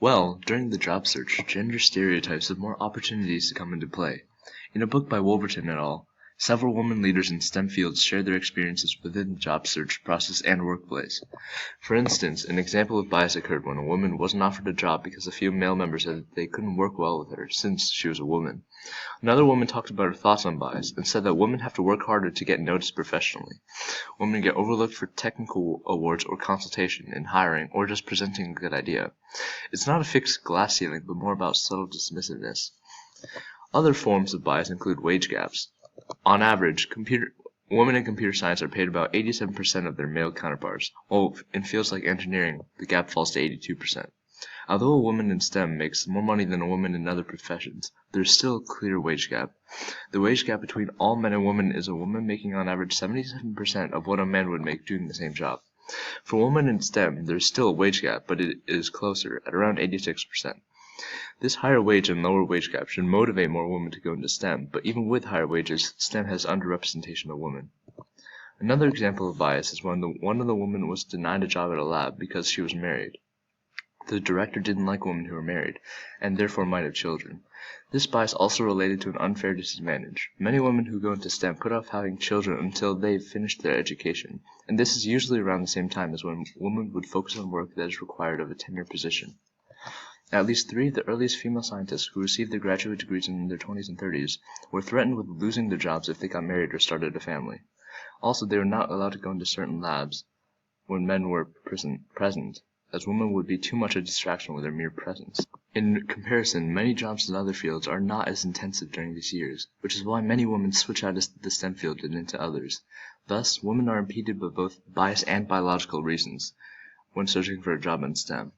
Well, during the job search, gender stereotypes have more opportunities to come into play. In a book by Wolverton et al., several women leaders in STEM fields share their experiences within the job search process and workplace. For instance, an example of bias occurred when a woman wasn't offered a job because a few male members said that they couldn't work well with her since she was a woman. Another woman talked about her thoughts on bias and said that women have to work harder to get noticed professionally. Women get overlooked for technical awards or consultation in hiring or just presenting a good idea. It's not a fixed glass ceiling, but more about subtle dismissiveness. Other forms of bias include wage gaps. On average, women in computer science are paid about 87% of their male counterparts, while in fields like engineering, the gap falls to 82%. Although a woman in STEM makes more money than a woman in other professions, there is still a clear wage gap. The wage gap between all men and women is a woman making on average 77% of what a man would make doing the same job. For women in STEM, there is still a wage gap, but it is closer, at around 86%. This higher wage and lower wage gap should motivate more women to go into STEM, but even with higher wages, STEM has underrepresentation of women. Another example of bias is when one of the women was denied a job at a lab because she was married. The director didn't like women who were married, and therefore might have children. This bias also related to an unfair disadvantage. Many women who go into STEM put off having children until they've finished their education, and this is usually around the same time as when women would focus on work that is required of a tenured position. At least 3 of the earliest female scientists who received their graduate degrees in their 20s and 30s were threatened with losing their jobs if they got married or started a family. Also, they were not allowed to go into certain labs when men were present, as women would be too much a distraction with their mere presence. In comparison, many jobs in other fields are not as intensive during these years, which is why many women switch out of the STEM field and into others. Thus, women are impeded by both bias and biological reasons when searching for a job in STEM.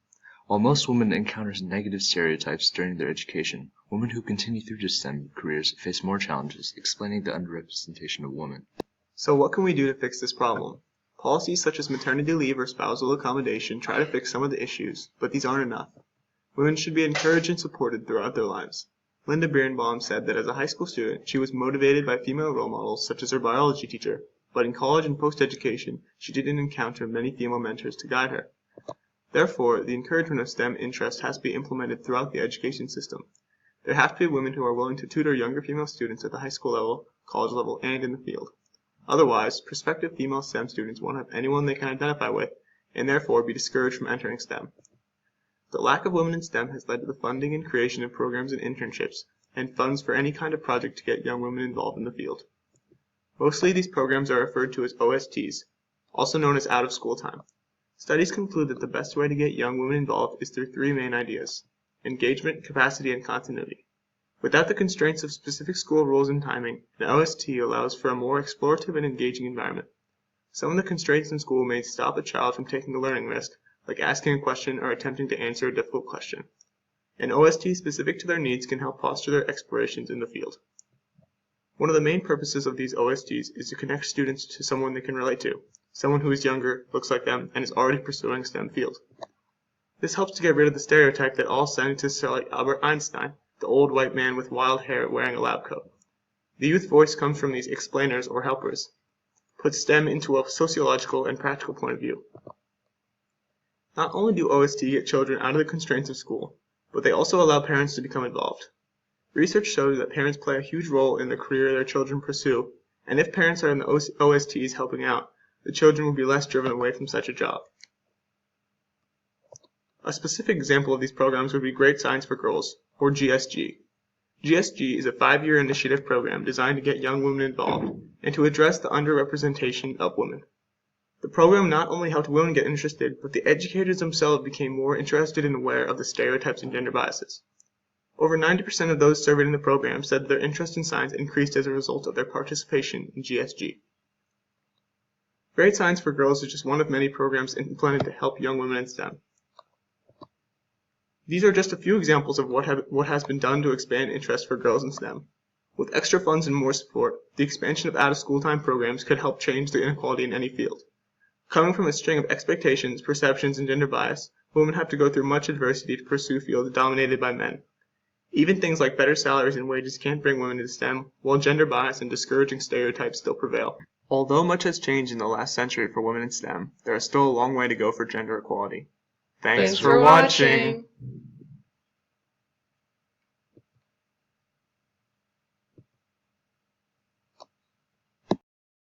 While most women encounter negative stereotypes during their education, women who continue through their STEM careers face more challenges, explaining the underrepresentation of women. So what can we do to fix this problem? Policies such as maternity leave or spousal accommodation try to fix some of the issues, but these aren't enough. Women should be encouraged and supported throughout their lives. Linda Birnbaum said that as a high school student, she was motivated by female role models such as her biology teacher, but in college and post-education, she didn't encounter many female mentors to guide her. Therefore, the encouragement of STEM interest has to be implemented throughout the education system. There have to be women who are willing to tutor younger female students at the high school level, college level, and in the field. Otherwise, prospective female STEM students won't have anyone they can identify with, and therefore be discouraged from entering STEM. The lack of women in STEM has led to the funding and creation of programs and internships, and funds for any kind of project to get young women involved in the field. Mostly these programs are referred to as OSTs, also known as out-of-school time. Studies conclude that the best way to get young women involved is through 3 main ideas: engagement, capacity, and continuity. Without the constraints of specific school rules and timing, an OST allows for a more explorative and engaging environment. Some of the constraints in school may stop a child from taking a learning risk, like asking a question or attempting to answer a difficult question. An OST specific to their needs can help foster their explorations in the field. One of the main purposes of these OSTs is to connect students to someone they can relate to, someone who is younger, looks like them, and is already pursuing a STEM field. This helps to get rid of the stereotype that all scientists are like Albert Einstein, the old white man with wild hair wearing a lab coat. The youth voice comes from these explainers or helpers, puts STEM into a sociological and practical point of view. Not only do OST get children out of the constraints of school, but they also allow parents to become involved. Research shows that parents play a huge role in the career their children pursue, and if parents are in the OSTs helping out, the children will be less driven away from such a job. A specific example of these programs would be Great Science for Girls, or GSG. GSG is a 5-year initiative program designed to get young women involved and to address the underrepresentation of women. The program not only helped women get interested, but the educators themselves became more interested and aware of the stereotypes and gender biases. Over 90% of those surveyed in the program said that their interest in science increased as a result of their participation in GSG. Great Science for Girls is just one of many programs implemented to help young women in STEM. These are just a few examples of what has been done to expand interest for girls in STEM. With extra funds and more support, the expansion of out-of-school time programs could help change the inequality in any field. Coming from a string of expectations, perceptions, and gender bias, women have to go through much adversity to pursue fields dominated by men. Even things like better salaries and wages can't bring women into STEM, while gender bias and discouraging stereotypes still prevail. Although much has changed in the last century for women in STEM, there is still a long way to go for gender equality. Thanks for watching!